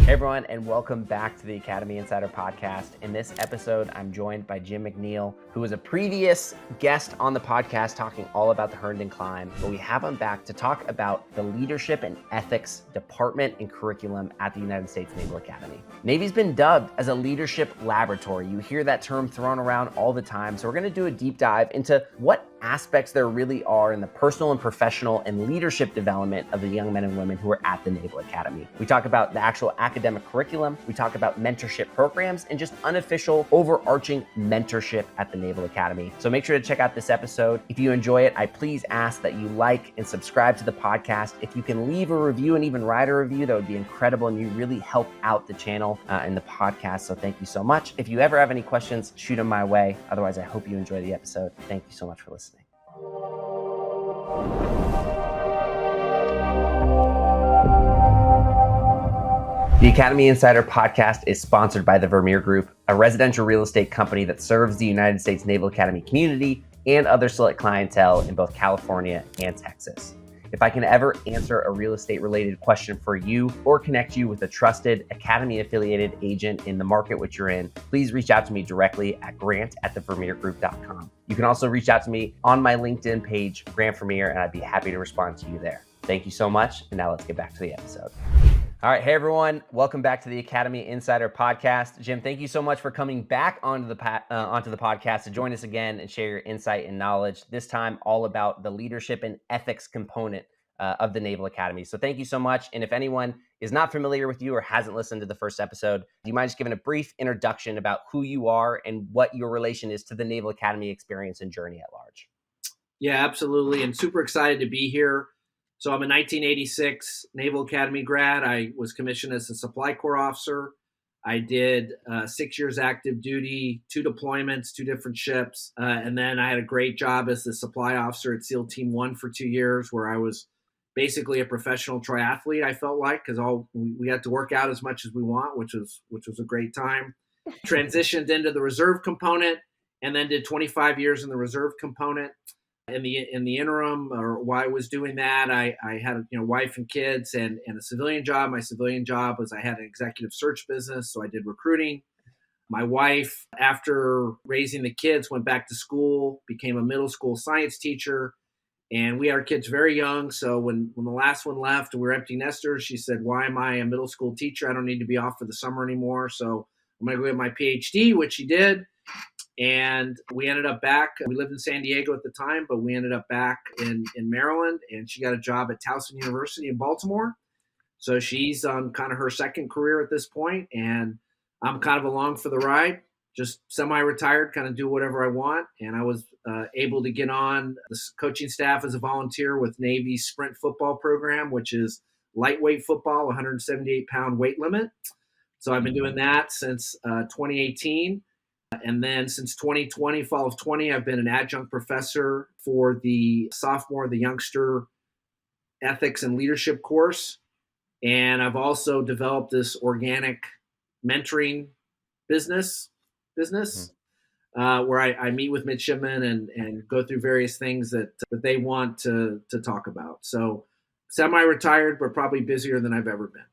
Hey everyone, and welcome back to the Academy Insider Podcast. In this episode, I'm joined by Jim McNeil, who was a previous guest on the podcast talking all about the Herndon Climb, but we have him back to talk about the leadership and ethics department and curriculum at the United States Naval Academy. Navy's been dubbed as a leadership laboratory. You hear that term thrown around all the time, so we're going to do a deep dive into what aspects there really are in the personal and professional and leadership development of the young men and women who are at the Naval Academy. We talk about the actual academic curriculum, we talk about mentorship programs, and just unofficial overarching mentorship at the Naval Academy. So make sure to check out this episode. If you enjoy it, I please ask that you like and subscribe to the podcast. If you can leave a review and even write a review, that would be incredible, and you really help out the channel and the podcast. So thank you so much. If you ever have any questions, shoot them my way. Otherwise, I hope you enjoy the episode. Thank you so much for listening. The Academy Insider Podcast is sponsored by the Vermeer Group, a residential real estate company that serves the United States Naval Academy community and other select clientele in both California and Texas. If I can ever answer a real estate related question for you or connect you with a trusted Academy affiliated agent in the market which you're in, please reach out to me directly at grant@thevermeergroup.com. You can also reach out to me on my LinkedIn page, Grant Vermeer, and I'd be happy to respond to you there. Thank you so much. And now let's get back to the episode. All right. Hey, everyone. Welcome back to the Academy Insider Podcast. Jim, thank you so much for coming back onto the podcast to join us again and share your insight and knowledge, this time all about the leadership and ethics component of the Naval Academy. So thank you so much. And if anyone is not familiar with you or hasn't listened to the first episode, do you mind just giving a brief introduction about who you are and what your relation is to the Naval Academy experience and journey at large? Yeah, absolutely. And super excited to be here. So I'm a 1986 Naval Academy grad. I was commissioned as a supply corps officer. I did 6 years active duty, 2 deployments, 2 different ships. And then I had a great job as the supply officer at SEAL Team 1 for 2 years, where I was basically a professional triathlete, I felt like, because we had to work out as much as we want, which was a great time. Transitioned into the reserve component and then did 25 years in the reserve component. In the interim, or while I was doing that, I had a wife and kids and a civilian job. My civilian job was I had an executive search business, so I did recruiting. My wife, after raising the kids, went back to school, became a middle school science teacher, and we had our kids very young. So when the last one left and we were empty nesters, she said, "Why am I a middle school teacher? I don't need to be off for the summer anymore. So I'm going to go get my PhD," which she did. And we ended up back. We lived in San Diego at the time, but we ended up back in Maryland, and she got a job at Towson University in Baltimore. So she's on kind of her second career at this point, and I'm kind of along for the ride, just semi-retired, kind of do whatever I want. And I was able to get on the coaching staff as a volunteer with Navy's sprint football program, which is lightweight football, 178-pound weight limit. So I've been doing that since 2018. And then since 2020, fall of 20, I've been an adjunct professor for the youngster ethics and leadership course. And I've also developed this organic mentoring business where I meet with midshipmen and go through various things that they want to talk about. So semi-retired, but probably busier than I've ever been.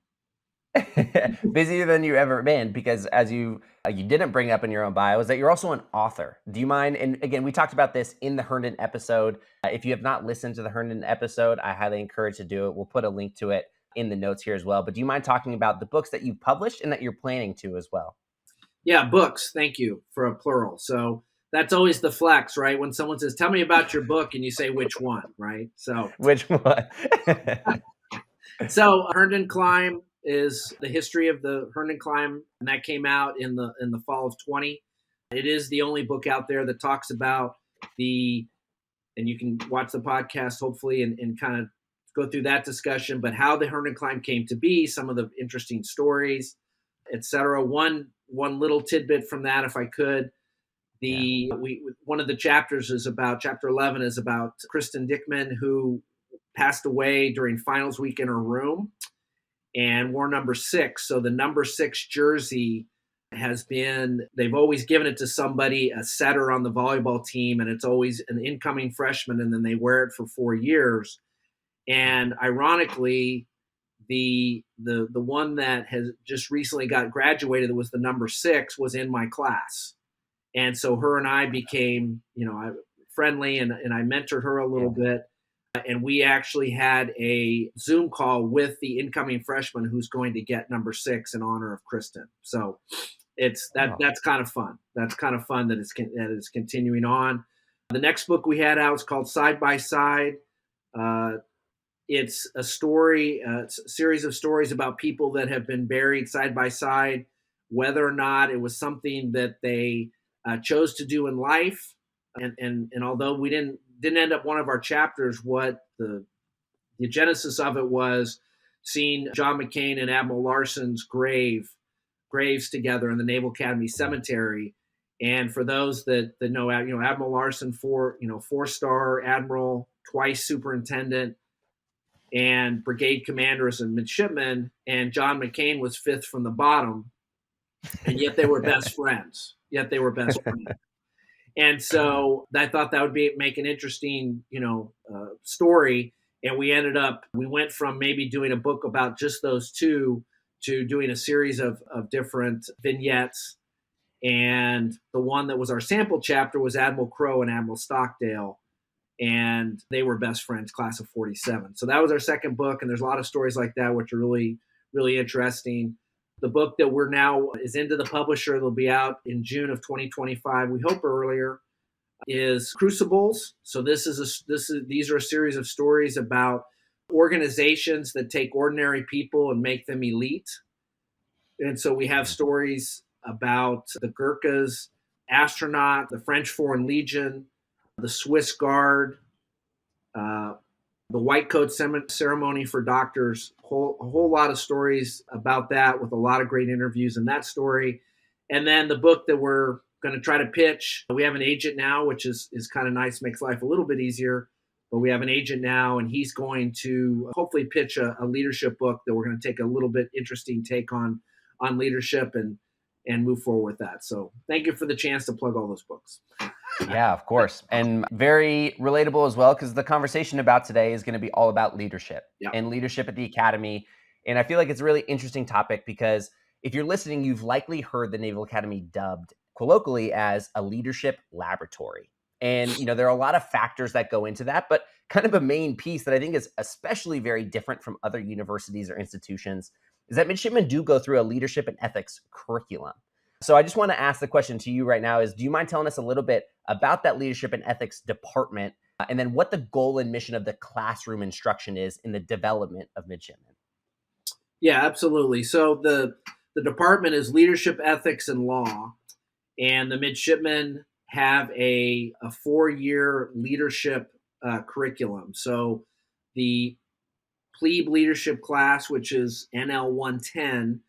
Busier than you ever been, because as you didn't bring up in your own bio is that you're also an author. Do you mind? And again, we talked about this in the Herndon episode. If you have not listened to the Herndon episode, I highly encourage to do it. We'll put a link to it in the notes here as well. But do you mind talking about the books that you've published and that you're planning to as well? Yeah, books. Thank you for a plural. So that's always the flex, right? When someone says, "Tell me about your book," and you say, "Which one?" Right? So which one? So Herndon Climb is the history of the Herndon Climb, and that came out in the fall of 20. It is the only book out there that talks about and you can watch the podcast hopefully and kind of go through that discussion, but how the Herndon Climb came to be, some of the interesting stories, etc. One little tidbit from that, if I could, one of the chapters is about, chapter 11 is about Kristen Dickman, who passed away during finals week in her room and wore number 6. So the number 6 jersey they've always given it to somebody, a setter on the volleyball team, and it's always an incoming freshman, and then they wear it for 4 years. And ironically, the one that has just recently got graduated, that was the number 6, was in my class. And so her and I became, friendly, and I mentored her a little bit. And we actually had a Zoom call with the incoming freshman who's going to get number 6 in honor of Kristen. So that's kind of fun. That's kind of fun that it's continuing on. The next book we had out is called Side by Side. It's a story, it's a series of stories about people that have been buried side by side, whether or not it was something that they chose to do in life. And although we didn't end up one of our chapters, what the genesis of it was seeing John McCain and Admiral Larson's graves together in the Naval Academy Cemetery. And for those that know, Admiral Larson, 4-star admiral, twice superintendent, and brigade commanders and midshipmen, and John McCain was 5th from the bottom, and yet they were best friends. And so I thought that would make an interesting, story. And we went from maybe doing a book about just those two to doing a series of different vignettes. And the one that was our sample chapter was Admiral Crowe and Admiral Stockdale. And they were best friends, class of 47. So that was our second book. And there's a lot of stories like that, which are really, really interesting. The book that we're now is into the publisher, it'll be out in June of 2025, we hope earlier, is Crucibles. So these are a series of stories about organizations that take ordinary people and make them elite. And so we have stories about the Gurkhas, astronaut, the French Foreign Legion, the Swiss Guard, the white coat ceremony for doctors, a whole lot of stories about that, with a lot of great interviews in that story. And then the book that we're going to try to pitch, we have an agent now, which is kind of nice, makes life a little bit easier. But we have an agent now, and he's going to hopefully pitch a leadership book that we're going to take a little bit interesting take on leadership and move forward with that. So thank you for the chance to plug all those books. Yeah, of course. And very relatable as well, because the conversation about today is going to be all about leadership and leadership at the Academy. And I feel like it's a really interesting topic because if you're listening, you've likely heard the Naval Academy dubbed colloquially as a leadership laboratory. And, there are a lot of factors that go into that, but kind of a main piece that I think is especially very different from other universities or institutions is that midshipmen do go through a leadership and ethics curriculum. So I just want to ask the question to you right now is, do you mind telling us a little bit about that leadership and ethics department, and then what the goal and mission of the classroom instruction is in the development of midshipmen? Yeah, absolutely. So the department is leadership, ethics, and law, and the midshipmen have a 4-year leadership curriculum. So the plebe leadership class, which is NL 110,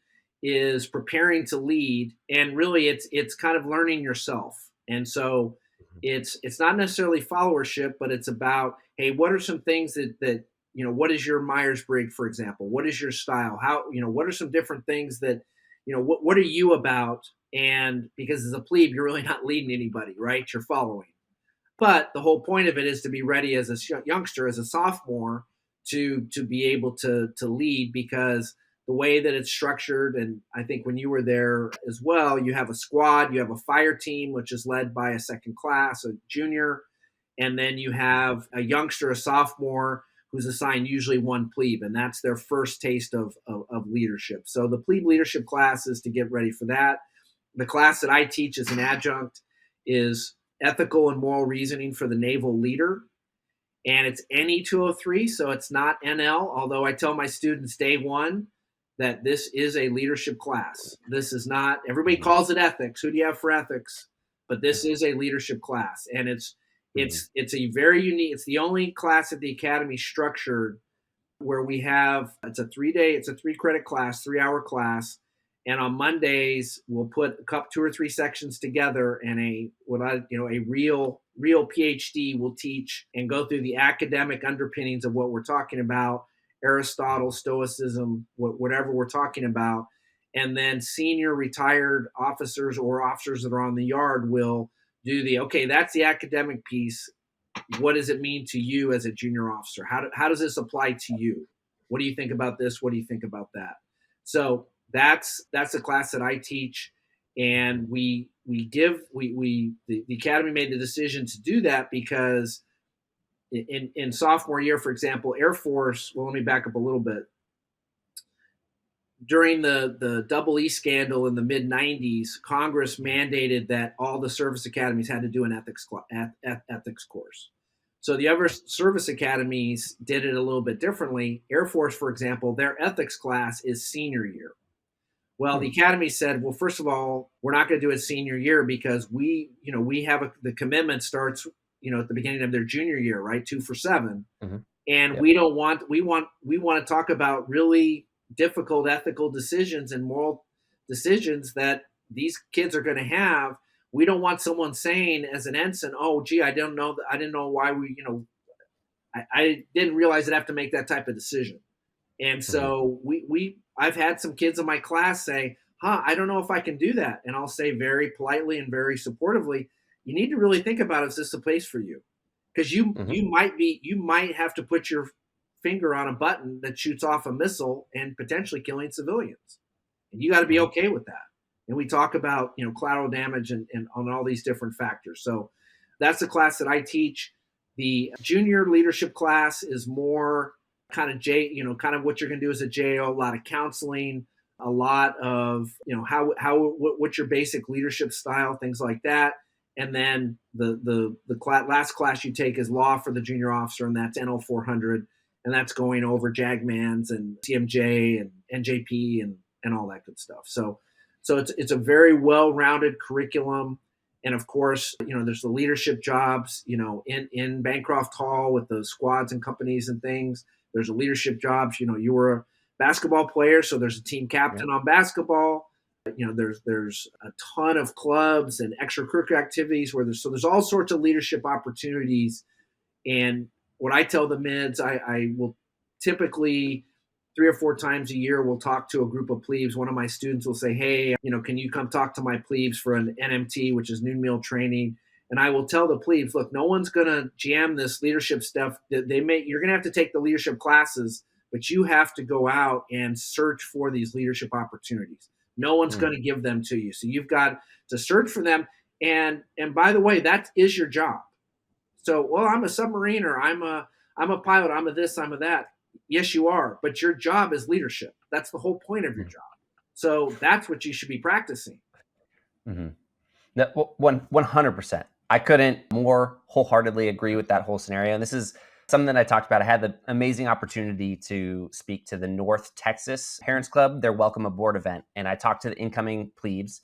is preparing to lead, and really it's kind of learning yourself. And so it's not necessarily followership, but it's about, hey, what are some things that what is your Myers-Briggs, for example? What is your style? How, what are some different things that, what are you about? And because as a plebe, you're really not leading anybody, right? You're following. But the whole point of it is to be ready as a youngster, as a sophomore, to be able to lead, because the way that it's structured, and I think when you were there as well, you have a squad, you have a fire team, which is led by a second class, a junior, and then you have a youngster, a sophomore, who's assigned usually one plebe, and that's their first taste of leadership. So the plebe leadership class is to get ready for that. The class that I teach as an adjunct is ethical and moral reasoning for the naval leader. And it's NE 203, so it's not NL, although I tell my students day one that this is a leadership class. This is not, everybody calls it ethics. Who do you have for ethics? But this is a leadership class. And it's a very unique, it's the only class at the Academy structured where we have, it's a 3-credit class, 3-hour class. And on Mondays, we'll put 2 or 3 sections together, and a real PhD will teach and go through the academic underpinnings of what we're talking about, Aristotle, Stoicism, whatever we're talking about. And then senior retired officers or officers that are on the yard will do that's the academic piece. What does it mean to you as a junior officer? How does this apply to you? What do you think about this? What do you think about that? So that's a class that I teach, and the academy made the decision to do that because in sophomore year, for example, Air Force. Well, let me back up a little bit. During the double E scandal in the mid '90s, Congress mandated that all the service academies had to do an ethics course. So the other service academies did it a little bit differently. Air Force, for example, their ethics class is senior year. Well, the academy said, well, first of all, we're not going to do it senior year because we have the commitment starts, at the beginning of their junior year, right? 2 for 7. Mm-hmm. And Yep. we want to talk about really difficult ethical decisions and moral decisions that these kids are going to have. We don't want someone saying as an ensign, oh, gee, I didn't know why I didn't realize I'd have to make that type of decision. And so I've had some kids in my class say, I don't know if I can do that. And I'll say very politely and very supportively, you need to really think about, is this a place for you? Because you might have to put your finger on a button that shoots off a missile and potentially killing civilians. And you got to be okay with that. And we talk about, collateral damage and on all these different factors. So that's the class that I teach. The junior leadership class is more kind of kind of what you're going to do as a JO, a lot of counseling, a lot of, what's your basic leadership style, things like that. And then the last class you take is law for the junior officer, and that's NL 400, and that's going over JAGMANs and CMJ and NJP and all that good stuff. So it's a very well-rounded curriculum. And of course, there's the leadership jobs, in Bancroft Hall with the squads and companies and things. There's a leadership jobs. You were a basketball player, so there's a team captain on basketball. There's a ton of clubs and extracurricular activities where there's all sorts of leadership opportunities. And what I tell the mids, I will typically 3 or 4 times a year, we'll talk to a group of plebes. One of my students will say, hey, can you come talk to my plebes for an NMT, which is noon meal training? And I will tell the plebes, look, no one's going to jam this leadership stuff. You're going to have to take the leadership classes, but you have to go out and search for these leadership opportunities. No one's going to give them to you. So you've got to search for them. And by the way, that is your job. So, well, I'm a submariner. I'm a pilot. I'm a this, I'm a that. Yes, you are. But your job is leadership. That's the whole point of your job. So that's what you should be practicing. Mm-hmm. No, 100%. I couldn't more wholeheartedly agree with that whole scenario. And this is something that I talked about. I had the amazing opportunity to speak to the North Texas Parents Club, their welcome aboard event. And I talked to the incoming plebes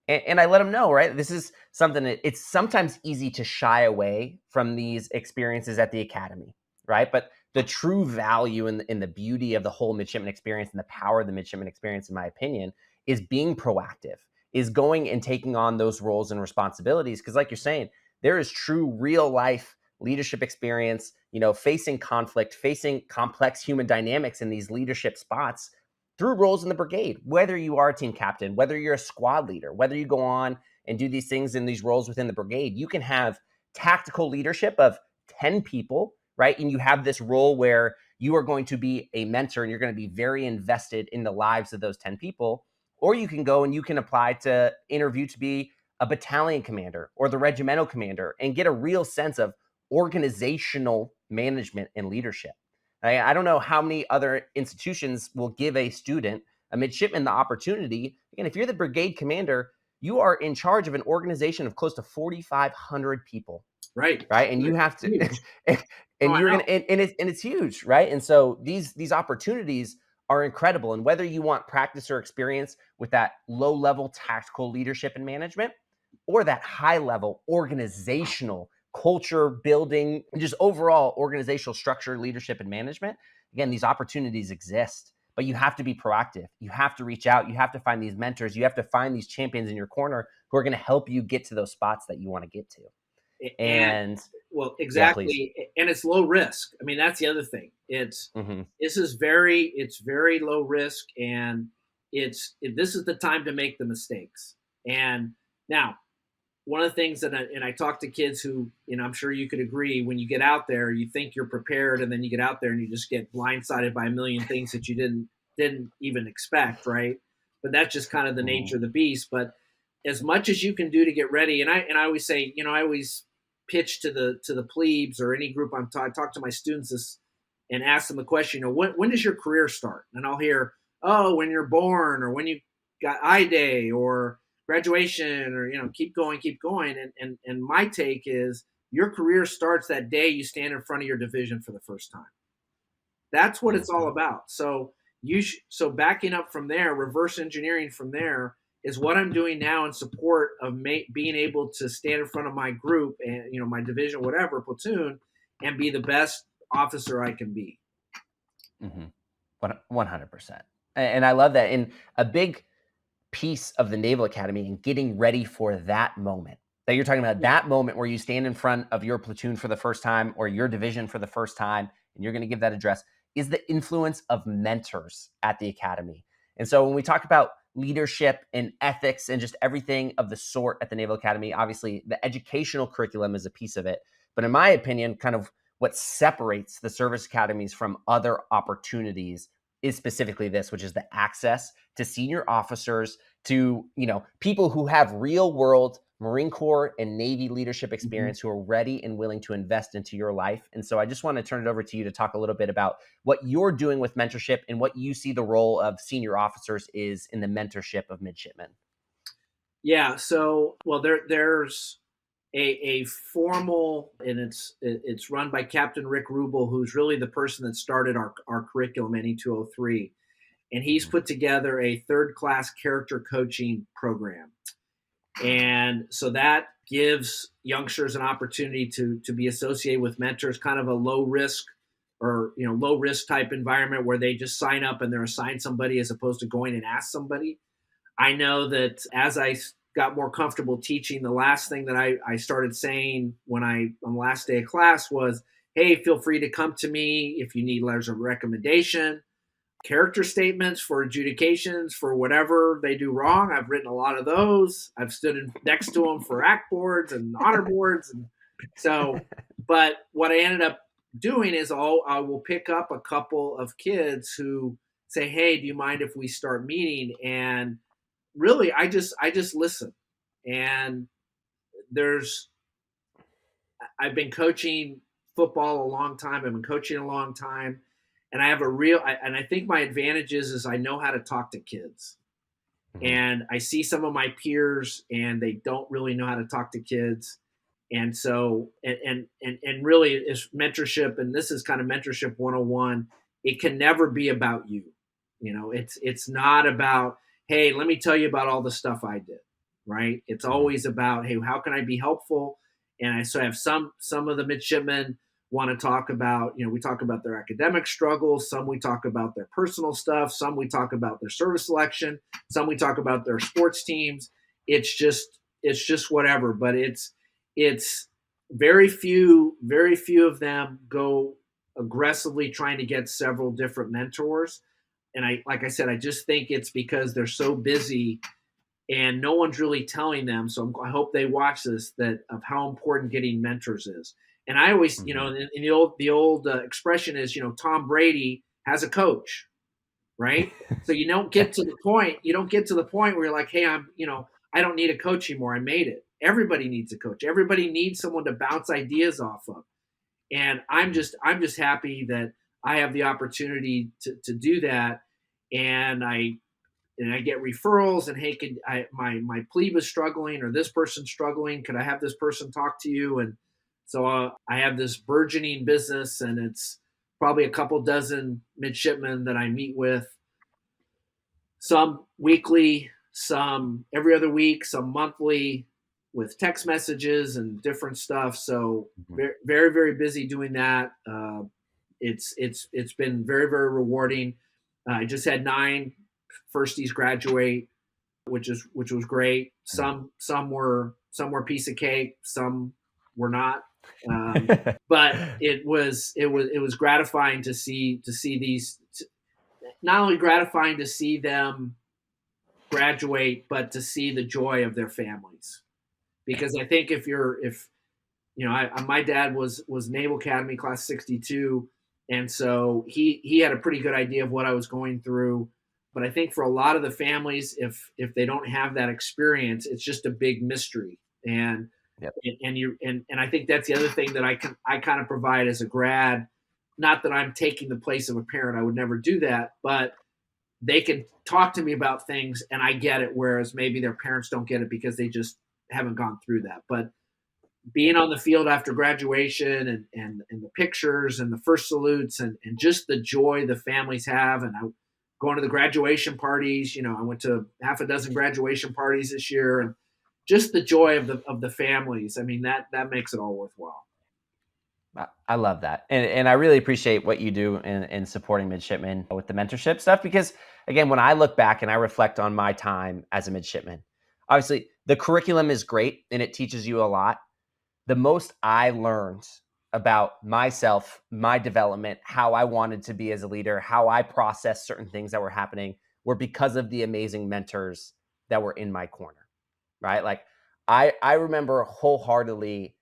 and I let them know, right? This is something that it's sometimes easy to shy away from these experiences at the academy, right? But the true value in the beauty of the whole midshipman experience and the power of the midshipman experience, in my opinion, is being proactive, is going and taking on those roles and responsibilities. Because like you're saying, there is true real life leadership experience, facing conflict, facing complex human dynamics in these leadership spots through roles in the brigade, whether you are a team captain, whether you're a squad leader, whether you go on and do these things in these roles within the brigade, you can have tactical leadership of 10 people, right? And you have this role where you are going to be a mentor and you're going to be very invested in the lives of those 10 people. Or you can go and you can apply to interview to be a battalion commander or the regimental commander and get a real sense of organizational management and leadership. I don't know how many other institutions will give a student, a midshipman, the opportunity. Again, if you're the brigade commander, you are in charge of an organization of close to 4,500 people. Right. And you have to, and you're going to, and it's huge, right? And so these opportunities are incredible. And whether you want practice or experience with that low level tactical leadership and management, or that high level organizational culture building, and just overall organizational structure, leadership and management, again, these opportunities exist, but you have to be proactive. You have to reach out. You have to find these mentors. You have to find these champions in your corner who are going to help you get to those spots that you want to get to. And well, exactly. Yeah, and it's low risk. I mean, that's the other thing. It's very low risk, and this is the time to make the mistakes. And now one of the things that I talk to kids who, I'm sure you could agree, when you get out there, you think you're prepared, and then you get out there and you just get blindsided by a million things that you didn't even expect, right? But that's just kind of the nature of the beast. But as much as you can do to get ready, and I always say, I always pitch to the plebes or any group I talk to my students this and ask them a question, when does your career start? And I'll hear, oh, when you're born, or when you got I Day, or graduation, or keep going. And my take is your career starts that day you stand in front of your division for the first time. That's what it's all about. So so backing up from there, reverse engineering from there is what I'm doing now in support of being able to stand in front of my group and my division, whatever, platoon, and be the best officer I can be. 100%. And I love that. And a big piece of the Naval Academy and getting ready for that moment that you're talking about, that moment where you stand in front of your platoon for the first time or your division for the first time, and you're going to give that address, is the influence of mentors at the Academy. And so when we talk about leadership and ethics and just everything of the sort at the Naval Academy, obviously the educational curriculum is a piece of it. But in my opinion, kind of what separates the service academies from other opportunities is specifically this, which is the access to senior officers, to people who have real world Marine Corps and Navy leadership experience, who are ready and willing to invest into your life. And so I just want to turn it over to you to talk a little bit about what you're doing with mentorship and what you see the role of senior officers is in the mentorship of midshipmen. Yeah. So, well, there's a formal, and it's run by Captain Rick Rubel, who's really the person that started our curriculum, NE203. And he's put together a third-class character coaching program. And so that gives youngsters an opportunity to be associated with mentors, kind of a low risk type environment where they just sign up and they're assigned somebody as opposed to going and ask somebody. I know that as I got more comfortable teaching, the last thing that I started saying on the last day of class was, hey, feel free to come to me if you need letters of recommendation, character statements for adjudications for whatever they do wrong. I've written a lot of those. I've stood next to them for act boards and honor boards. And so, but what I ended up doing is I will pick up a couple of kids who say, hey, do you mind if we start meeting? And really, I just listen. And I've been coaching football a long time. I've been coaching a long time. And I have I think my advantage is I know how to talk to kids. And I see some of my peers and they don't really know how to talk to kids. And so, and really it's mentorship. And this is kind of mentorship 101. It can never be about you. It's not about, hey, let me tell you about all the stuff I did, right? It's always about, hey, how can I be helpful? And I have some of the midshipmen want to talk about, we talk about their academic struggles. Some we talk about their personal stuff. Some we talk about their service selection. Some we talk about their sports teams. It's just whatever. But it's very few of them go aggressively trying to get several different mentors. And like I said, I just think it's because they're so busy and no one's really telling them. So I hope they watch this, of how important getting mentors is. And I always, in the old expression is, Tom Brady has a coach, right? So you don't get to the point. You don't get to the point where you're like, hey, I don't need a coach anymore. I made it. Everybody needs a coach. Everybody needs someone to bounce ideas off of. And I'm just happy that I have the opportunity to do that. And I get referrals, and hey, my plebe is struggling, or this person's struggling. Could I have this person talk to you? And so I have this burgeoning business, and it's probably a couple dozen midshipmen that I meet with, some weekly, some every other week, some monthly, with text messages and different stuff. So very, very, very busy doing that. It's been very, very rewarding. I just had 9 firsties graduate, which was great. Some were piece of cake, some were not. But it was gratifying to see these, not only gratifying to see them graduate, but to see the joy of their families. because I think if my dad was Naval Academy class 62, and so he had a pretty good idea of what I was going through. But I think for a lot of the families, if they don't have that experience, it's just a big mystery. And Yep. and I think that's the other thing that I kind of provide as a grad. Not that I'm taking the place of a parent, I would never do that, but they can talk to me about things and I get it, whereas maybe their parents don't get it because they just haven't gone through that. But being on the field after graduation and the pictures and the first salutes and just the joy the families have. And I going to the graduation parties, I went to half a dozen graduation parties this year, and just the joy of the families. I mean, that makes it all worthwhile. I love that. And I really appreciate what you do in supporting midshipmen with the mentorship stuff, because again, when I look back and I reflect on my time as a midshipman, obviously the curriculum is great and it teaches you a lot. The most I learned about myself, my development, how I wanted to be as a leader, how I processed certain things that were happening were because of the amazing mentors that were in my corner, right? Like I remember wholeheartedly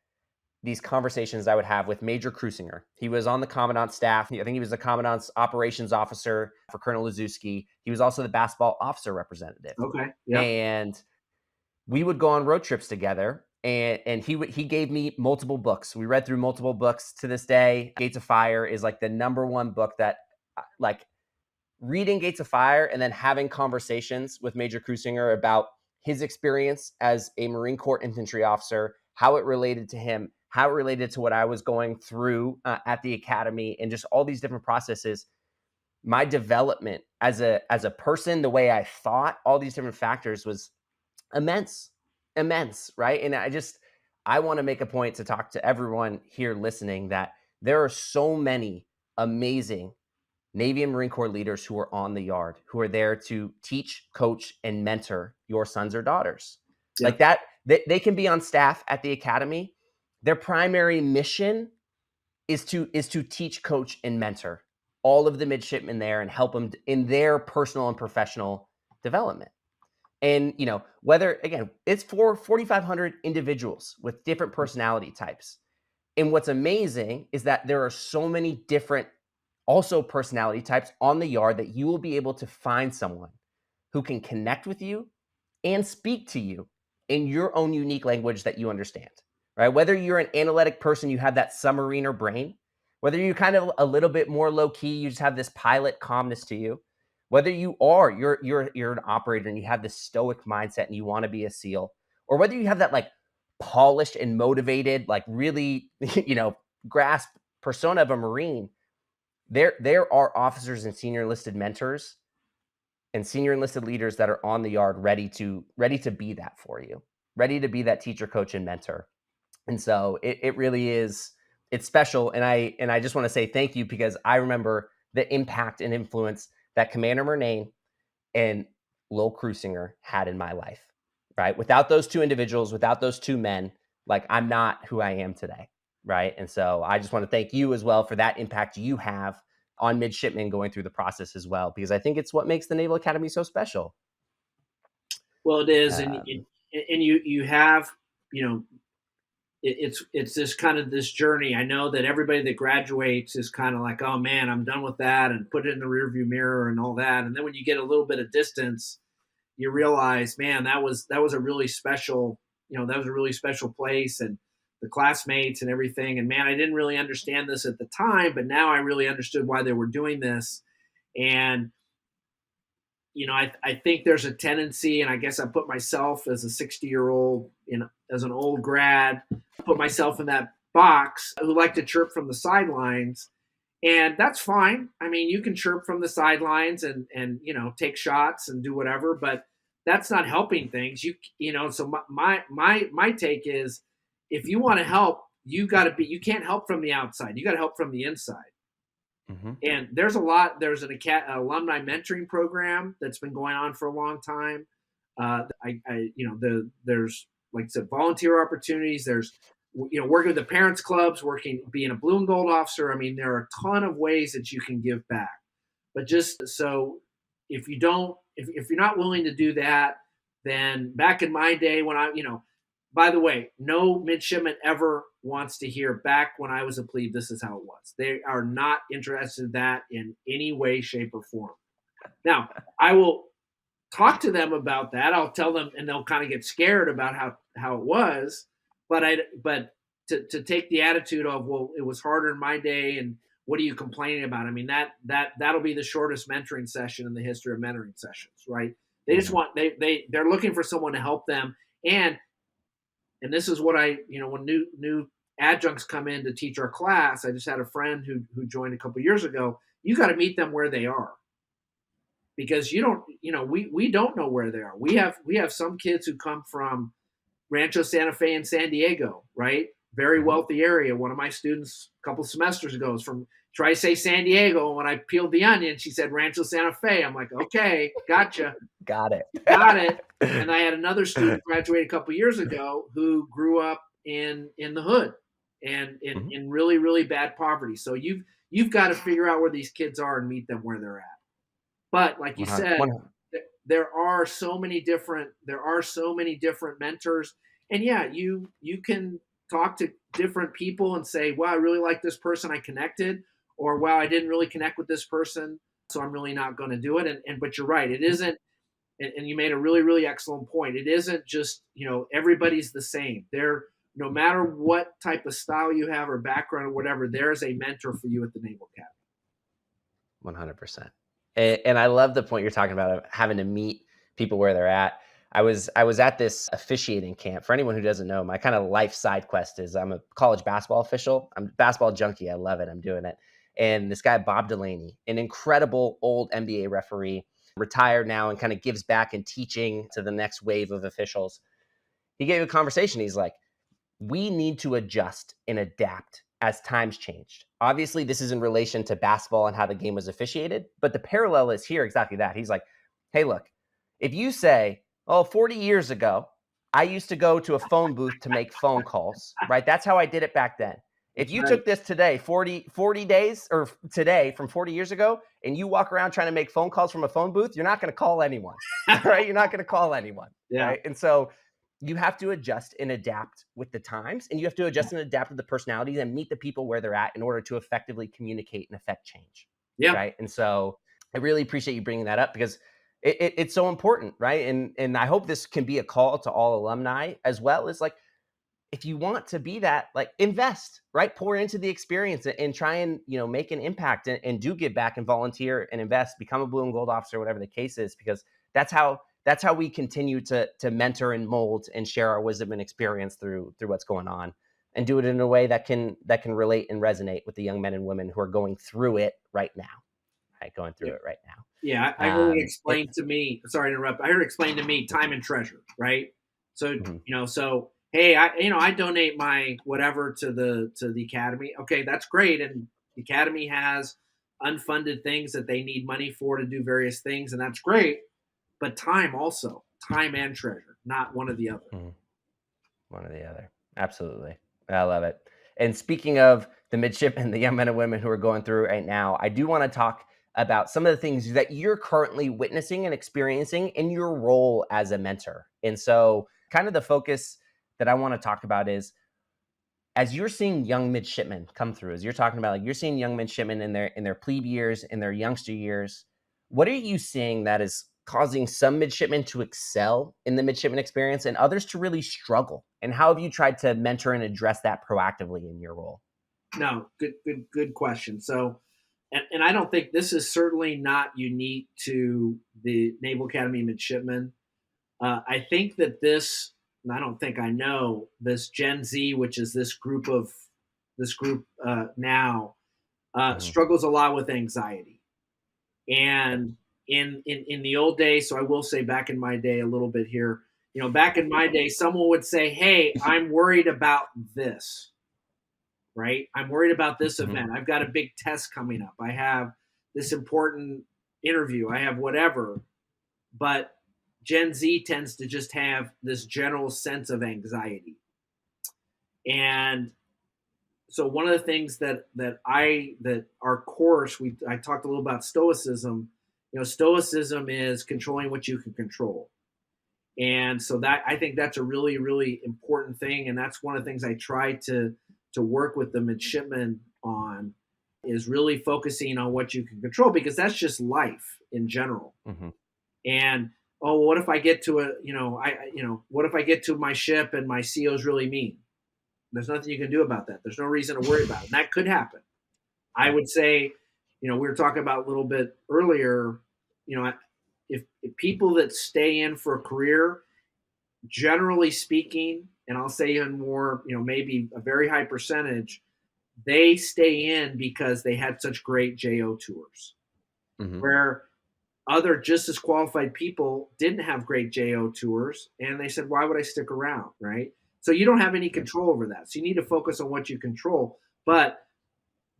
these conversations I would have with Major Cruisinger. He was on the commandant's staff. I think he was the commandant's operations officer for Colonel Lazuski. He was also the basketball officer representative. Okay. Yeah. And we would go on road trips together, and he gave me multiple books. We read through multiple books. To this day, Gates of Fire is like the number one book that, like, reading Gates of Fire and then having conversations with Major Cruisinger about his experience as a Marine Corps infantry officer, how it related to him, how it related to what I was going through at the academy, and just all these different processes. My development as a person, the way I thought, all these different factors was immense, right? And I want to make a point to talk to everyone here listening that there are so many amazing Navy and Marine Corps leaders who are on the yard, who are there to teach, coach, and mentor your sons or daughters. Yeah. Like that, they can be on staff at the academy. Their primary mission is to teach, coach, and mentor all of the midshipmen there and help them in their personal and professional development. And, whether, again, it's for 4,500 individuals with different personality types. And what's amazing is that there are so many different also personality types on the yard that you will be able to find someone who can connect with you and speak to you in your own unique language that you understand, right? Whether you're an analytic person, you have that submariner brain, whether you're kind of a little bit more low key, you just have this pilot calmness to you, whether you're an operator and you have this stoic mindset and you want to be a SEAL, or whether you have that like polished and motivated, like really, grasp persona of a Marine. There are officers and senior enlisted mentors and senior enlisted leaders that are on the yard ready to be that for you, ready to be that teacher, coach, and mentor. And so it really is, it's special. And I just want to say thank you, because I remember the impact and influence that Commander Murnane and Lil Cruisinger had in my life, right? Without those two individuals, without those two men, like, I'm not who I am today, right? And so I just want to thank you as well for that impact you have on midshipmen going through the process as well, because I think it's what makes the Naval Academy so special. Well, it is, and you have, it's this kind of this journey. I know that everybody that graduates is kind of like, oh man, I'm done with that, and put it in the rearview mirror and all that. And then when you get a little bit of distance, you realize, man, that was a really special, that was a really special place, and the classmates and everything. And man, I didn't really understand this at the time, but now I really understood why they were doing this. And I think there's a tendency, and I guess I put myself as a 60-year-old, as an old grad, put myself in that box, who like to chirp from the sidelines. And that's fine. I mean, you can chirp from the sidelines and take shots and do whatever, but that's not helping things. So my take is, if you want to help, you can't help from the outside. You got to help from the inside. Mm-hmm. And there's an alumni mentoring program that's been going on for a long time. There's, like I said, volunteer opportunities. There's, working with the parents clubs, being a blue and gold officer. I mean, there are a ton of ways that you can give back. But just so, if you're not willing to do that, then back in my day when by the way, no midshipman ever wants to hear back when I was a plebe, this is how it was. They are not interested in that in any way, shape, or form. Now, I will talk to them about that. I'll tell them, and they'll kind of get scared about how it was. But to take the attitude of, well, it was harder in my day, and what are you complaining about? I mean, that'll be the shortest mentoring session in the history of mentoring sessions, right? They just want they're looking for someone to help them, and this is what when new adjuncts come in to teach our class. I just had a friend who joined a couple of years ago. You got to meet them where they are, because we don't know where they are. We have some kids who come from Rancho Santa Fe in San Diego, right? Very wealthy area. One of my students a couple semesters ago is from, try to say San Diego. And when I peeled the onion, she said Rancho Santa Fe. I'm like, okay, gotcha. Got it. Got it. And I had another student graduate a couple years ago who grew up in the hood and in really, really bad poverty. So you've got to figure out where these kids are and meet them where they're at. But like you said, there are so many different mentors. And yeah, you can talk to different people and say, wow, I really like this person, I connected, or wow, I didn't really connect with this person, so I'm really not going to do it. But you're right, it isn't, and you made a really, really excellent point. It isn't just, everybody's the same. No matter what type of style you have or background or whatever, there's a mentor for you at the Naval Academy. 100%. And I love the point you're talking about of having to meet people where they're at. I was at this officiating camp. For anyone who doesn't know, my kind of life side quest is I'm a college basketball official. I'm a basketball junkie. I love it. I'm doing it. And this guy, Bob Delaney, an incredible old NBA referee, retired now and kind of gives back in teaching to the next wave of officials. He gave a conversation. He's like, we need to adjust and adapt as times changed. Obviously, this is in relation to basketball and how the game was officiated, but the parallel is here exactly that. He's like, hey, look, if you say, 40 years ago, I used to go to a phone booth to make phone calls, right? That's how I did it back then. If you took this today, 40 days or today from 40 years ago, and you walk around trying to make phone calls from a phone booth, you're not going to call anyone, right? You're not going to call anyone, right? And so you have to adjust and adapt with the times, and you have to adjust and adapt with the personalities and meet the people where they're at in order to effectively communicate and affect change. Yeah. Right. And so I really appreciate you bringing that up, because it's so important. Right. And I hope this can be a call to all alumni as well. As like, if you want to be that, like, invest, right? Pour into the experience and try and, make an impact and do give back and volunteer and invest, become a blue and gold officer, whatever the case is, because that's how we continue to mentor and mold and share our wisdom and experience through what's going on, and do it in a way that can relate and resonate with the young men and women who are going through it right now. It right now. Yeah, I heard it explained to me. Sorry to interrupt. I heard it explained to me time and treasure, right? So so hey, I donate my whatever to the academy. Okay, that's great, and the academy has unfunded things that they need money for to do various things, and that's great. But time and treasure, not one or the other. One or the other. Absolutely. I love it. And speaking of the midshipmen, the young men and women who are going through it right now, I do want to talk about some of the things that you're currently witnessing and experiencing in your role as a mentor. And so kind of the focus that I want to talk about is, as you're seeing young midshipmen come through, as you're talking about, like, you're seeing young midshipmen in their plebe years, in their youngster years, what are you seeing that is causing some midshipmen to excel in the midshipman experience and others to really struggle? And how have you tried to mentor and address that proactively in your role? No, good question. So, and I don't think this is certainly not unique to the Naval Academy midshipmen. I think that I don't think I know this Gen Z, which is this group now, struggles a lot with anxiety. And in the old days, so I will say back in my day a little bit here, back in my day, someone would say, hey, I'm worried about this, right? I'm worried about this event. I've got a big test coming up. I have this important interview. I have whatever. But Gen Z tends to just have this general sense of anxiety. And so one of the things that our course, I talked a little about stoicism. Stoicism is controlling what you can control. And so that, I think that's a really, really important thing. And that's one of the things I try to work with the midshipmen on, is really focusing on what you can control, because that's just life in general. Hmm. And oh, what if I get to what if I get to my ship and my CO is really mean? There's nothing you can do about that. There's no reason to worry about it. And that could happen. I Yeah. would say, we were talking about a little bit earlier, if people that stay in for a career, generally speaking, and I'll say in more, maybe a very high percentage, they stay in because they had such great JO tours, Hmm. where other just as qualified people didn't have great JO tours, and they said, why would I stick around? Right. So you don't have any Yeah. control over that. So you need to focus on what you control. But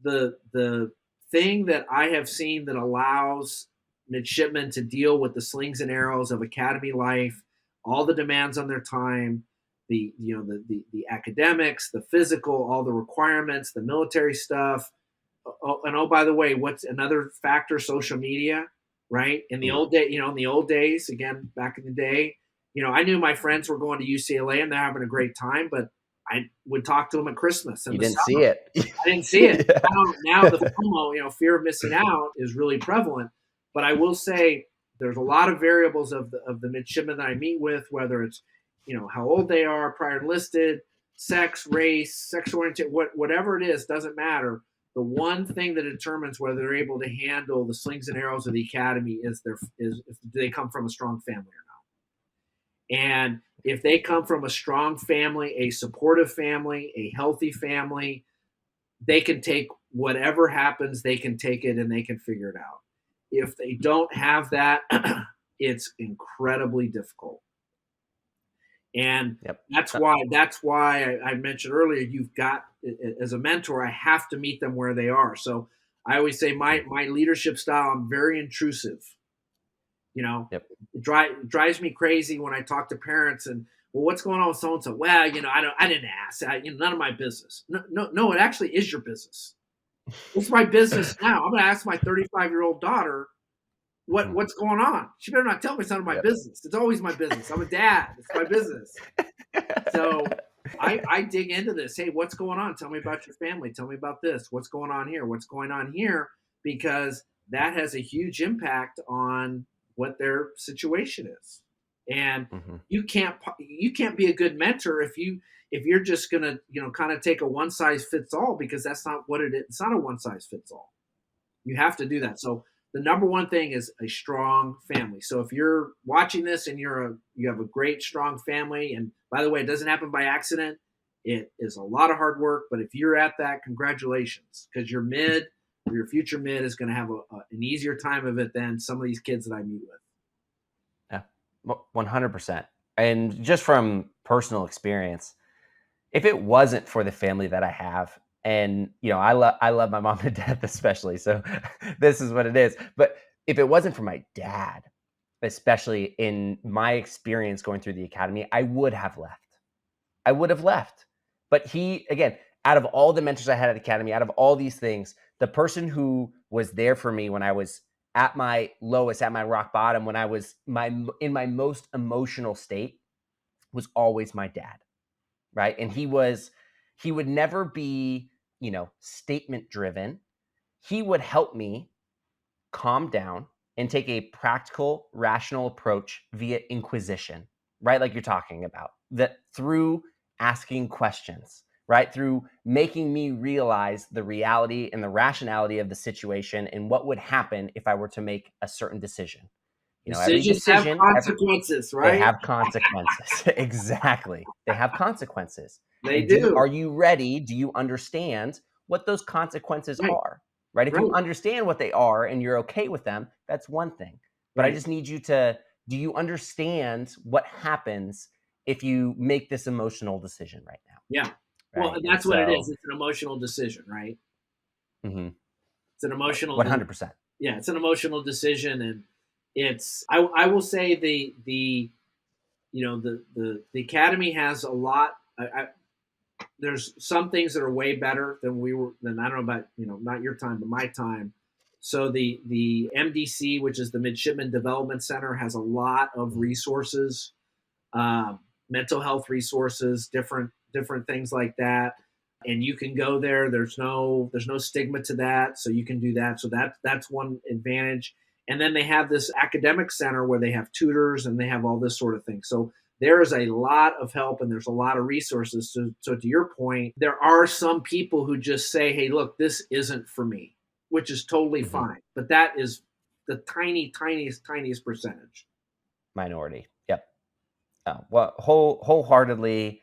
the thing that I have seen that allows midshipmen to deal with the slings and arrows of academy life, all the demands on their time, the academics, the physical, all the requirements, the military stuff. Oh, and oh, by the way, what's another factor? Social media, right? In the Oof. old day, in the old days, again back in the day, I knew my friends were going to UCLA and they're having a great time, but I would talk to them at Christmas and You the didn't see summer. it. I didn't see it. Yeah. Now the FOMO, fear of missing out, is really prevalent. But I will say there's a lot of variables of the midshipmen that I meet with, whether it's how old they are, prior enlisted, sex, race, sexual orientation, whatever it is, doesn't matter. The one thing that determines whether they're able to handle the slings and arrows of the academy is if they come from a strong family or not. And if they come from a strong family, a supportive family, a healthy family, they can take whatever happens, they can take it and they can figure it out. If they don't have that, it's incredibly difficult. And Yep. that's why I mentioned earlier, you've got, as a mentor, I have to meet them where they are. So I always say my leadership style, I'm very intrusive. You know, Yep. it drives me crazy when I talk to parents and, well, what's going on with so and so? Well, I didn't ask. None of my business. No, it actually is your business. It's my business now. I'm going to ask my 35-year-old daughter Mhm. what's going on. She better not tell me it's none of my Yep. business. It's always my business. I'm a dad. It's my business. So I dig into this. Hey, what's going on? Tell me about your family. Tell me about this. What's going on here? What's going on here? Because that has a huge impact on what their situation is. And Mhm. you can't be a good mentor if you're just gonna kind of take a one size fits all, because that's not what it is. It's not a one size fits all. You have to do that. So the number one thing is a strong family. So if you're watching this and you have a great strong family, and by the way, it doesn't happen by accident. It is a lot of hard work, but if you're at that, congratulations, because your mid or your future mid is going to have an easier time of it than some of these kids that I meet with. Yeah. 100%. And just from personal experience, if it wasn't for the family that I have, and I love my mom to death, especially. So this is what it is. But if it wasn't for my dad, especially in my experience going through the academy, I would have left. I would have left. But he, again, out of all the mentors I had at the academy, out of all these things, the person who was there for me when I was at my lowest, at my rock bottom, when I was in my most emotional state, was always my dad, right? And he would never be, statement driven. He would help me calm down and take a practical, rational approach via inquisition, right? Like you're talking about, that through asking questions, right? Through making me realize the reality and the rationality of the situation and what would happen if I were to make a certain decision. Every Decisions have decision, consequences, they right? have consequences. Exactly. They have consequences. They And do. are you ready? Do you understand what those consequences Right, are? Right? If you right, understand what they are and you're okay with them, that's one thing. But I right. just need you to, do you understand what happens if you make this emotional decision right Yeah. now? Well, Right? and And that's what it is. so, It's an emotional decision, right? mhm, It's an emotional 100%. Yeah, it's an emotional decision, and I will say the academy has a lot. There's some things that are way better than I don't know about not your time but my time. So the MDC, which is the Midshipman Development Center, has a lot of resources. mental health resources, different things like that. And you can go there. There's no stigma to that, so you can do that. So that's one advantage. And then they have this academic center where they have tutors and they have all this sort of thing. So there is a lot of help and there's a lot of resources. So to your point, there are some people who just say, hey, look, this isn't for me, which is totally fine. But that is the tiniest percentage. Minority. Yep. Oh, well, wholeheartedly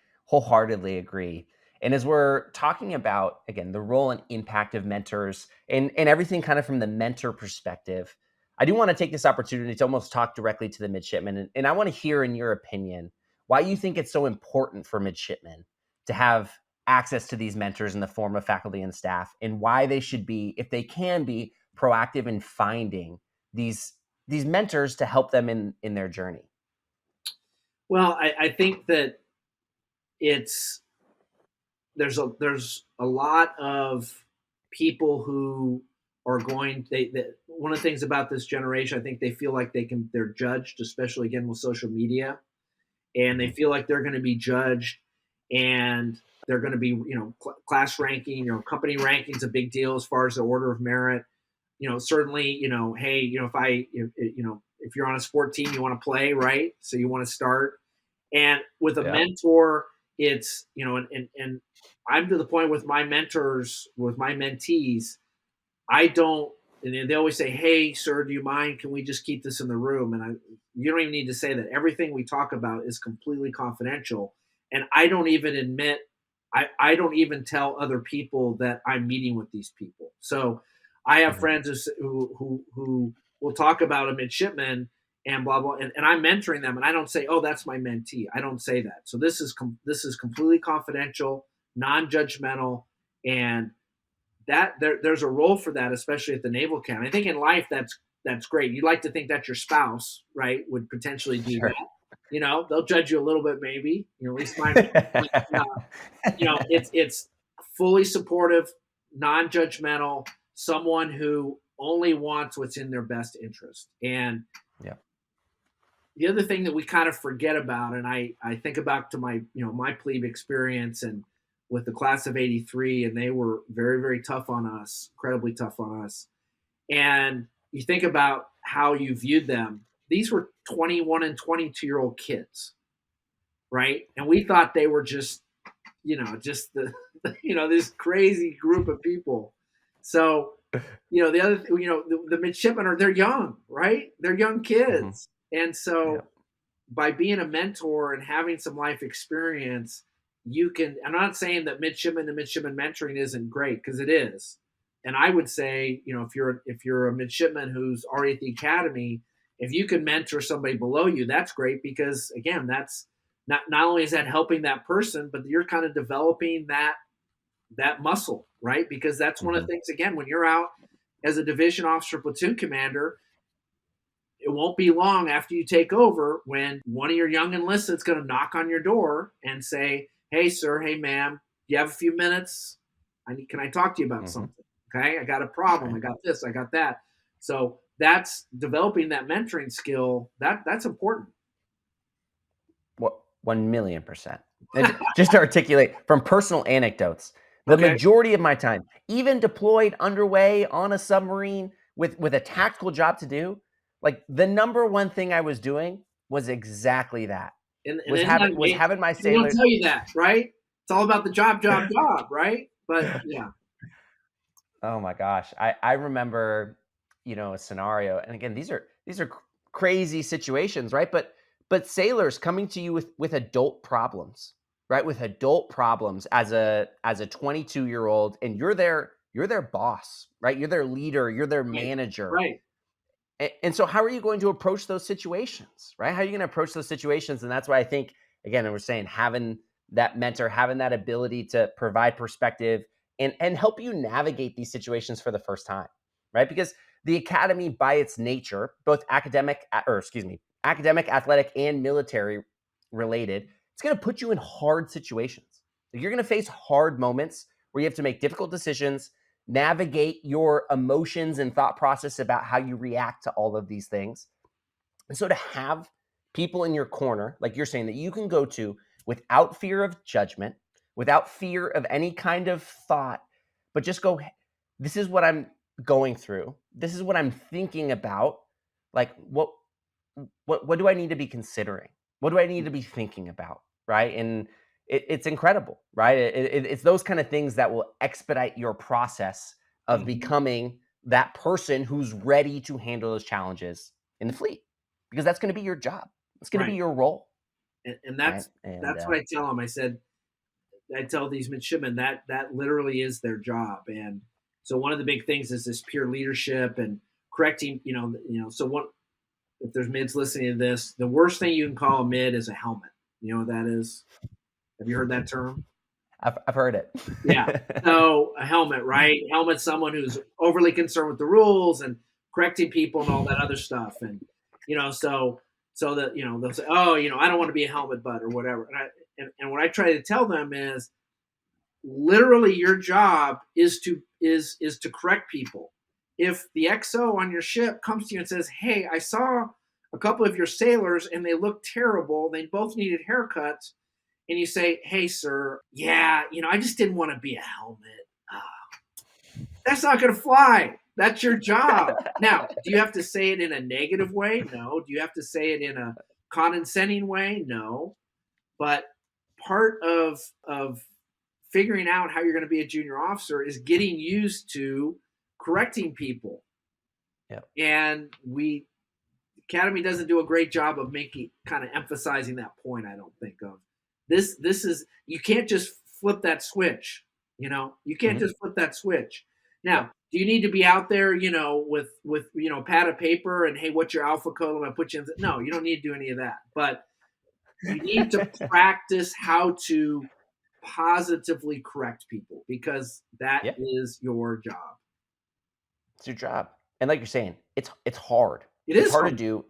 agree. And as we're talking about, again, the role and impact of mentors and everything kind of from the mentor perspective, I do want to take this opportunity to almost talk directly to the midshipmen. And I want to hear, in your opinion, why you think it's so important for midshipmen to have access to these mentors in the form of faculty and staff, and why they should be, if they can be, proactive in finding these mentors to help them in their journey. Well, I think that there's a lot of people who are one of the things about this generation, I think they feel like they're judged, especially again with social media, and they feel like they're going to be judged, and they're going to be, class ranking, company ranking's a big deal as far as the order of merit. Certainly, hey, if you're on a sport team, you want to play, right? So you want to start. And with a mentor, it's, and I'm to the point with my mentors, with my mentees, and they always say, hey, sir, do you mind? Can we just keep this in the room? And you don't even need to say that. Everything we talk about is completely confidential. And I don't even admit, I don't even tell other people that I'm meeting with these people. So I have friends who will talk about a midshipman and blah, blah, and I'm mentoring them. And I don't say, oh, that's my mentee. I don't say that. So this is completely confidential, non-judgmental, and that there's a role for that, especially at the Naval Academy. I think in life that's great. You'd like to think that your spouse, right, would potentially do that. They'll judge you a little bit, maybe. At least mine. It's fully supportive, non-judgmental, someone who only wants what's in their best interest. And the other thing that we kind of forget about, and I think about to my my plebe experience and with the class of '83, and they were very, very tough on us, incredibly tough on us. And you think about how you viewed them. These were 21 and 22-year-old kids, right? And we thought they were just the this crazy group of people. So the other the midshipmen they're young, right? They're young kids. And so by being a mentor and having some life experience, I'm not saying that midshipman to midshipman mentoring isn't great, because it is. And I would say, if you're a midshipman who's already at the academy, if you can mentor somebody below you, that's great, because again, that's not only is that helping that person, but you're kind of developing that muscle, right? Because that's one of the things, again, when you're out as a division officer, platoon commander, it won't be long after you take over when one of your young enlisted's going to knock on your door and say, hey, sir, hey, ma'am, do you have a few minutes? Can I talk to you about something? Okay, I got a problem. I got this, I got that. So that's developing that mentoring skill. That's important. What, 1,000,000%. And just to articulate from personal anecdotes, the majority of my time, even deployed, underway on a submarine with a tactical job to do, like the number one thing I was doing was exactly that. Was having my sailor. They don't tell you that, right? It's all about the job, right? But yeah. Oh my gosh. I remember, a scenario, and again, these are crazy situations, right? But sailors coming to you with adult problems, right? With adult problems as a 22-year-old, and you're their boss, right? You're their leader, you're their manager. Right. And so how are you going to approach those situations, right? How are you going to approach those situations? And that's why I think, again, we're saying having that mentor, having that ability to provide perspective and help you navigate these situations for the first time, right? Because the academy, by its nature, both academic, athletic, and military related, it's going to put you in hard situations. You're going to face hard moments where you have to make difficult decisions, navigate your emotions and thought process about how you react to all of these things. And so to have people in your corner, like you're saying, that you can go to without fear of judgment, without fear of any kind of thought, but just go, this is what I'm going through. This is what I'm thinking about. Like, what do I need to be considering? What do I need to be thinking about? Right. And it's incredible, right? It's those kind of things that will expedite your process of becoming that person who's ready to handle those challenges in the fleet, because that's going to be your job. It's going to be Right. your role. And Right. that's And that's what I tell them. I tell these midshipmen that that literally is their job. And so one of the big things is this peer leadership and correcting, so what if there's mids listening to this, the worst thing you can call a mid is a helmet. You know what that is? Have you heard that term? I've heard it. Yeah. So a helmet, right? Helmet's someone who's overly concerned with the rules and correcting people and all that other stuff. And so that they'll say, oh, I don't want to be a helmet butt or whatever. And what I try to tell them is literally your job is to correct people. If the XO on your ship comes to you and says, hey, I saw a couple of your sailors and they look terrible, they both needed haircuts, and you say, hey, sir, yeah, I just didn't want to be a helmet. That's not going to fly. That's your job. Now, do you have to say it in a negative way? No. Do you have to say it in a condescending way? No. But part of figuring out how you're going to be a junior officer is getting used to correcting people. Yep. And Academy doesn't do a great job of kind of emphasizing that point. I don't think of this is, you can't just flip that switch. You can't just flip that switch. Now, do you need to be out there, with pad of paper and, hey, what's your alpha code? I'm going to put you in. No, you don't need to do any of that. But you need to practice how to positively correct people, because that is your job. It's your job. And like you're saying, it's hard. It's hard to do.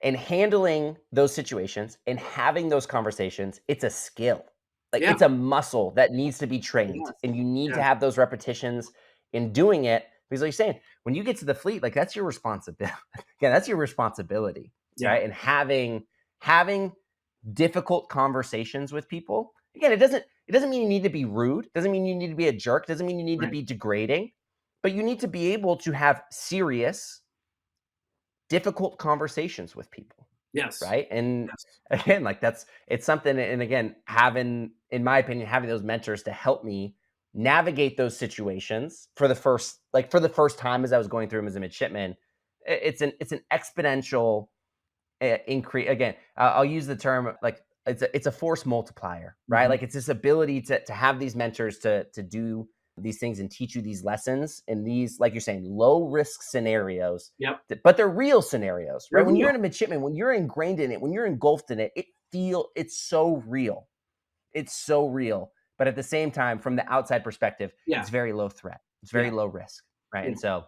And handling those situations and having those conversations, it's a skill. Like it's a muscle that needs to be trained. And you need to have those repetitions in doing it. Because like you're saying, when you get to the fleet, like that's your responsibility. Yeah, that's your responsibility. Right. And having difficult conversations with people. Again, it doesn't mean you need to be rude. Doesn't mean you need to be a jerk. Doesn't mean you need to be degrading. But you need to be able to have serious, difficult conversations with people. Yes. Right. And again, like it's something. And again, in my opinion, having those mentors to help me navigate those situations for the first time as I was going through them as a midshipman, it's an exponential increase. Again, I'll use the term like it's a force multiplier, right? Like it's this ability to have these mentors to do these things and teach you these lessons in these, like you're saying, low risk scenarios. But they're real scenarios, right? When you're in a midshipman, when you're ingrained in it, when you're engulfed in it, it's so real. It's so real. But at the same time, from the outside perspective, it's very low threat. It's very low risk, right? And so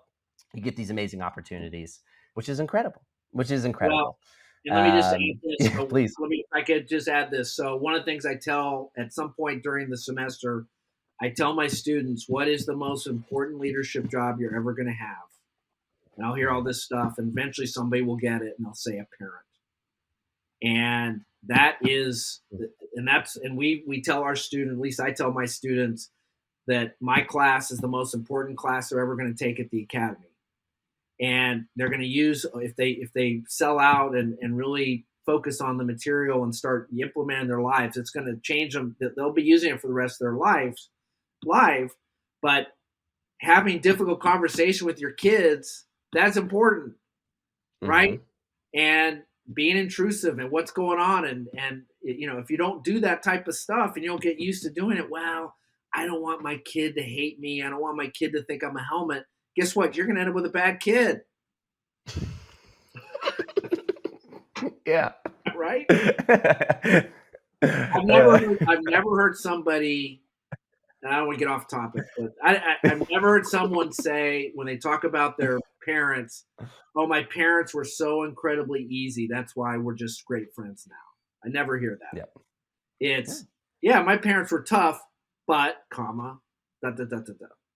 you get these amazing opportunities, which is incredible. Well, and let me just add this. So please. I could just add this. So one of the things I tell at some point during the semester, I tell my students, what is the most important leadership job you're ever going to have? And I'll hear all this stuff, and eventually somebody will get it, and they'll say a parent. And we tell our students, at least I tell my students, that my class is the most important class they're ever going to take at the academy. And they're going to use, if they sell out and really focus on the material and start implementing their lives, it's going to change them. They'll be using it for the rest of their lives. But having difficult conversation with your kids, that's important, right? And being intrusive and what's going on, and if you don't do that type of stuff and you don't get used to doing it, well, I don't want my kid to hate me. I don't want my kid to think I'm a helmet. Guess what? You're going to end up with a bad kid. Yeah. Right? I've never heard somebody, and I don't want to get off topic, but I've never heard someone say, when they talk about their parents, oh, my parents were so incredibly easy, that's why we're just great friends now. I never hear that. Yep. It's, my parents were tough, but,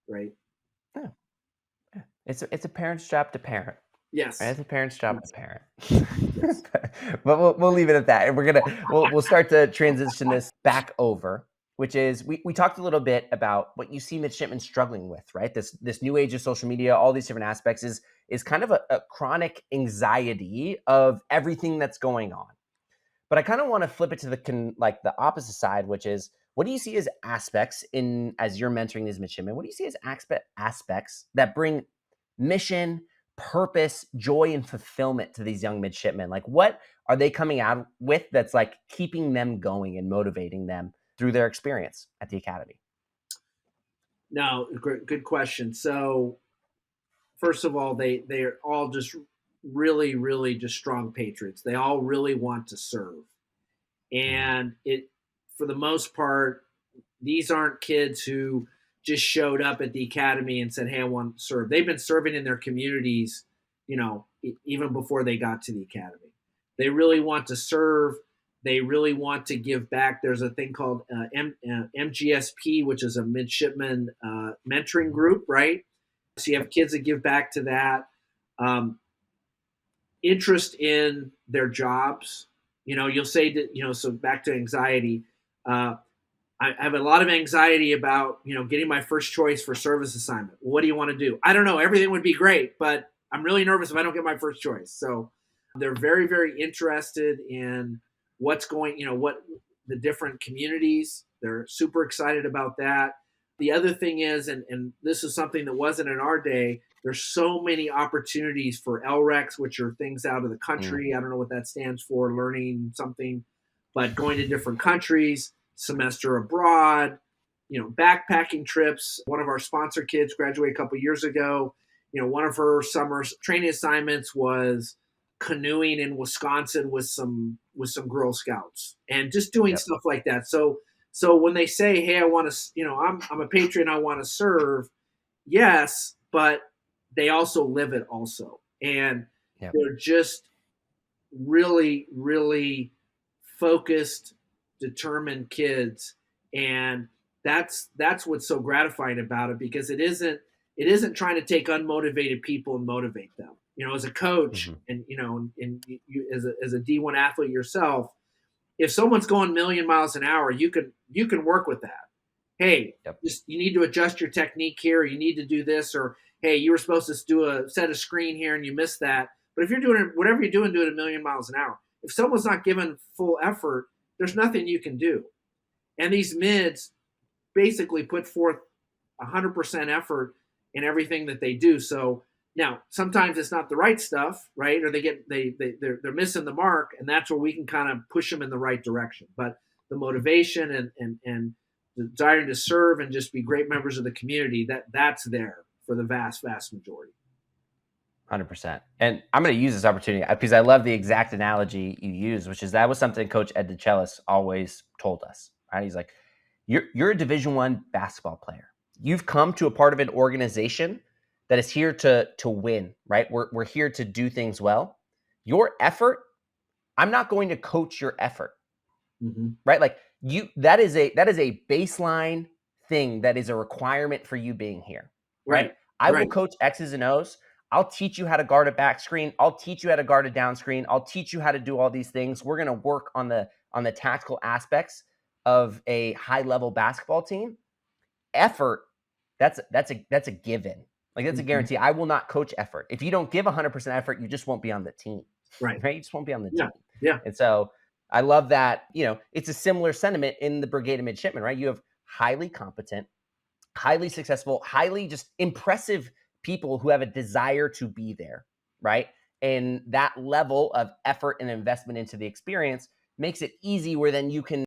right? Yeah. It's a parent's job to parent. Yes. As a parent's job to Yes. parent. Yes. But we'll leave it at that. And we'll start to transition this back over, which is we talked a little bit about what you see midshipmen struggling with, right? This new age of social media, all these different aspects is kind of a chronic anxiety of everything that's going on. But I kind of want to flip it to the opposite side, which is what do you see as aspects in as you're mentoring these midshipmen? What do you see as aspects that bring mission, purpose, joy, and fulfillment to these young midshipmen? Like, what are they coming out with that's like keeping them going and motivating them through their experience at the academy? No, good question. So first of all, they are all just really, really just strong patriots. They all really want to serve. Mhm. And it, for the most part, these aren't kids who just showed up at the academy and said, "Hey, I want to serve." They've been serving in their communities, even before they got to the academy. They really want to serve. They really want to give back. There's a thing called MGSP, which is a midshipman mentoring Mhm. group, right? So you have kids that give back to that. Um, Interest in their jobs. You'll say that, so back to anxiety. Uh, I have a lot of anxiety about, getting my first choice for service assignment. What do you want to do? I don't know. Everything would be great, but I'm really nervous if I don't get my first choice. So they're very, very interested in what's going, what the different communities. They're super excited about that. The other thing is, and this is something that wasn't in our day, there's so many opportunities for LRECs, which are things out of the Mm. country. I don't know what that stands for, learning something, but going to different countries, semester abroad, backpacking trips. One of our sponsor kids graduated a couple years ago. One of her summer training assignments was canoeing in Wisconsin with some Girl Scouts and just doing Yep. stuff like that. So when they say, "Hey, I want to," I'm a patriot, I want to serve. Yes, but they also live it also, and Yep. they're just really, really focused, determined kids, and that's what's so gratifying about it because it isn't trying to take unmotivated people and motivate them. As a coach, Mhm. and you as a D1 athlete yourself, if someone's going a million miles an hour, you can work with that. Hey, Yep. just you need to adjust your technique here. You need to do this, or hey, you were supposed to do a set a screen here and you missed that. But if you're doing it, whatever you're doing, do it a million miles an hour. If someone's not giving full effort, there's nothing you can do. And these mids basically put forth 100% effort in everything that they do. So now sometimes it's not the right stuff, right? Or they're missing the mark, and that's where we can kind of push them in the right direction. But the motivation and the desire to serve and just be great members of the community, that's there for the vast majority. 100%. And I'm going to use this opportunity because I love the exact analogy you use, which is that was something Coach Ed DeChellis always told us. Right? He's like, you're a Division I basketball player. You've come to a part of an organization that is here to win. Right? We're here to do things well. Your effort. I'm not going to coach your effort. Mm-hmm. Right? Like that is a baseline thing that is a requirement for you being here. Right? Right, I will right. coach X's and O's. I'll teach you how to guard a back screen. I'll teach you how to guard a down screen. I'll teach you how to do all these things. We're going to work on the tactical aspects of a high level basketball team. Effort, that's a given. Like that's a Mm-hmm. guarantee. I will not coach effort. If you don't give 100% effort, you just won't be on the team. Right. Right? You just won't be on the Yeah. team. Yeah. And so I love that, it's a similar sentiment in the Brigade of Midshipmen, right? You have highly competent, highly successful, highly just impressive people who have a desire to be there, right? And that level of effort and investment into the experience makes it easy where then you can